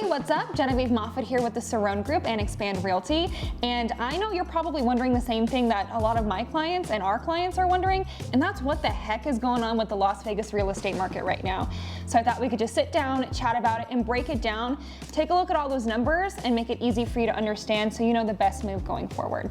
Hey, what's up? Genevieve Moffett here with the Cerrone Group and Xpand Realty. And I know you're probably wondering the same thing that a lot of my clients and our clients are wondering, and that's what the heck is going on with the Las Vegas real estate market right now. So I thought we could just sit down, chat about it, and break it down, take a look at all those numbers, and make it easy for you to understand so you know the best move going forward.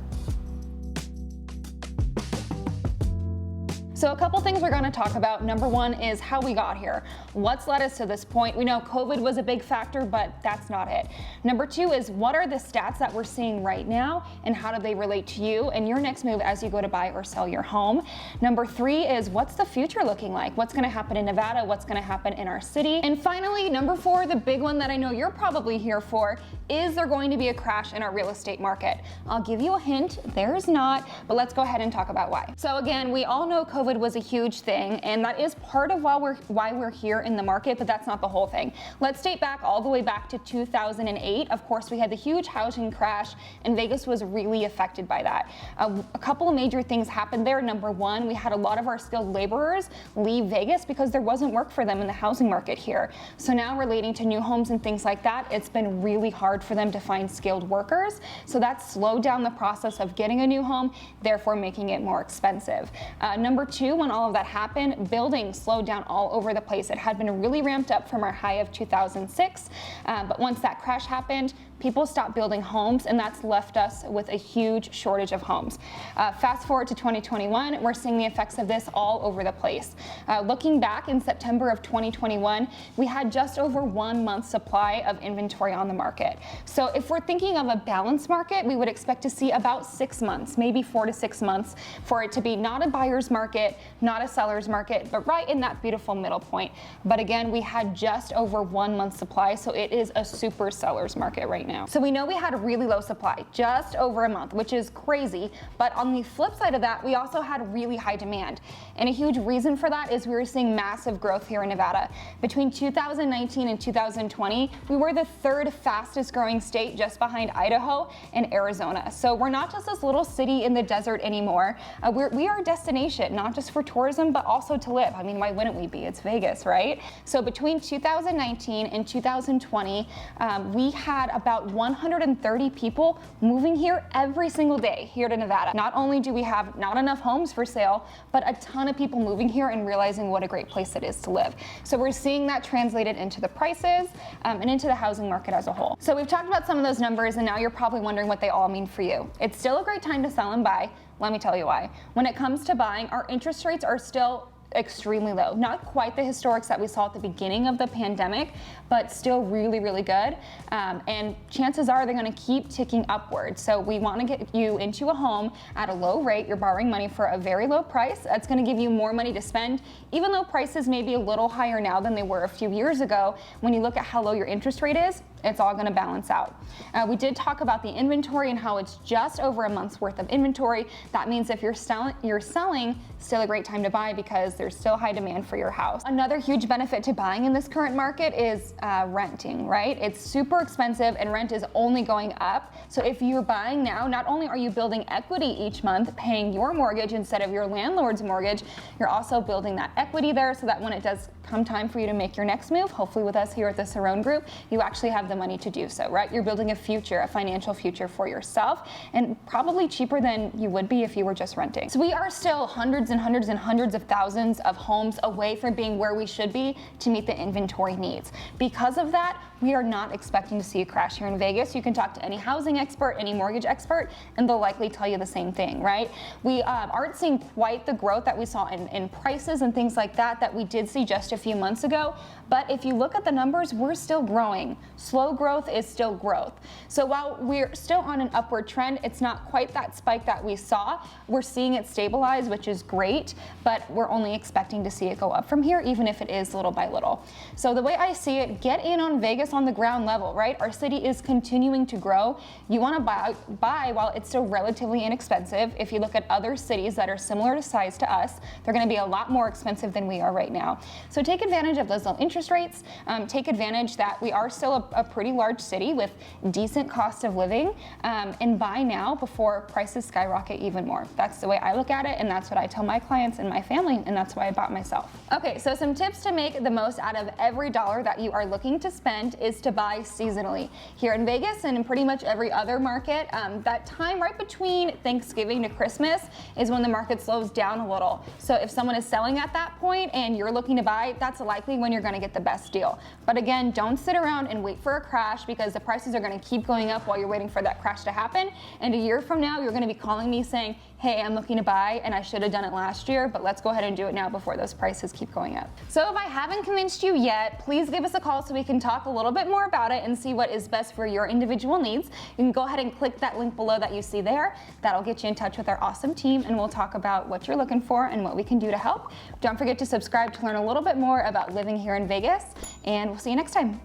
So a couple things we're going to talk about. Number one is how we got here. What's led us to this point? We know COVID was a big factor, but that's not it. Number two is what are the stats that we're seeing right now and how do they relate to you and your next move as you go to buy or sell your home? Number three is what's the future looking like? What's going to happen in Nevada? What's going to happen in our city? And finally, number four, the big one that I know you're probably here for, is there going to be a crash in our real estate market? I'll give you a hint, there's not, but let's go ahead and talk about why. So again, we all know COVID was a huge thing, and that is part of why we're here in the market, but that's not the whole thing. Let's date back all the way back to 2008. Of course, we had the huge housing crash, and Vegas was really affected by that. A couple of major things happened there. Number one, we had a lot of our skilled laborers leave Vegas because there wasn't work for them in the housing market here. So now relating to new homes and things like that, it's been really hard for them to find skilled workers. So that's slowed down the process of getting a new home, therefore making it more expensive. Number two, when all of that happened, building slowed down all over the place. It had been really ramped up from our high of 2006, but once that crash happened, people stopped building homes, and that's left us with a huge shortage of homes. Fast forward to 2021, we're seeing the effects of this all over the place. Looking back in September of 2021, we had just over 1 month's supply of inventory on the market. So if we're thinking of a balanced market, we would expect to see about 6 months, maybe 4 to 6 months, for it to be not a buyer's market, not a seller's market, but right in that beautiful middle point. But again, we had just over 1 month's supply, so it is a super seller's market right now. So we know we had a really low supply, just over a month, which is crazy. But on the flip side of that, we also had really high demand. And a huge reason for that is we were seeing massive growth here in Nevada. Between 2019 and 2020, we were the third fastest growing state, just behind Idaho and Arizona. So we're not just this little city in the desert anymore. We are a destination, not just for tourism, but also to live. I mean, why wouldn't we be? It's Vegas, right? So between 2019 and 2020, we had about 130 people moving here every single day here to Nevada. Not only do we have not enough homes for sale, but a ton of people moving here and realizing what a great place it is to live. So we're seeing that translated into the prices and into the housing market as a whole. So we've talked about some of those numbers, and now you're probably wondering what they all mean for you. It's still a great time to sell and buy. Let me tell you why. When it comes to buying, our interest rates are still extremely low. Not quite the historics that we saw at the beginning of the pandemic, but still really, really good. And chances are they're going to keep ticking upwards. So we want to get you into a home at a low rate. You're borrowing money for a very low price. That's going to give you more money to spend, even though prices may be a little higher now than they were a few years ago. When you look at how low your interest rate is, it's all going to balance out. We did talk about the inventory and how it's just over a month's worth of inventory. That means if you're selling, still a great time to buy because there's still high demand for your house. Another huge benefit to buying in this current market is renting, right? It's super expensive and rent is only going up. So if you're buying now, not only are you building equity each month, paying your mortgage instead of your landlord's mortgage, you're also building that equity there so that when it does come time for you to make your next move, hopefully with us here at the Cerrone Group, you actually have the money to do so, right? You're building a future, a financial future for yourself, and probably cheaper than you would be if you were just renting. So we are still hundreds and hundreds and hundreds of thousands of homes away from being where we should be to meet the inventory needs. Because of that, we are not expecting to see a crash here in Vegas. You can talk to any housing expert, any mortgage expert, and they'll likely tell you the same thing, right? We aren't seeing quite the growth that we saw in prices and things like that we did see just a few months ago. But if you look at the numbers, we're still growing. Slow growth is still growth. So while we're still on an upward trend, it's not quite that spike that we saw. We're seeing it stabilize, which is great, but we're only expecting to see it go up from here, even if it is little by little. So the way I see it, get in on Vegas on the ground level, right? Our city is continuing to grow. You want to buy while it's still relatively inexpensive. If you look at other cities that are similar to size to us, they're going to be a lot more expensive than we are right now. So take advantage of those low interest rates. Take advantage that we are still a pretty large city with decent cost of living, and buy now before prices skyrocket even more. That's the way I look at it, and that's what I tell my clients and my family, and that's why I bought myself. Okay, so some tips to make the most out of every dollar that you are looking to spend is to buy seasonally. Here in Vegas and in pretty much every other market, that time right between Thanksgiving to Christmas is when the market slows down a little. So if someone is selling at that point and you're looking to buy, that's likely when you're gonna get the best deal. But again, don't sit around and wait for a crash, because the prices are gonna keep going up while you're waiting for that crash to happen. And a year from now, you're gonna be calling me saying, hey, I'm looking to buy and I should have done it last year, but let's go ahead and do it now before those prices keep going up. So if I haven't convinced you yet, please give us a call so we can talk a little bit more about it and see what is best for your individual needs. You can go ahead and click that link below that you see there. That'll get you in touch with our awesome team, and we'll talk about what you're looking for and what we can do to help. Don't forget to subscribe to learn a little bit more about living here in Vegas, and we'll see you next time.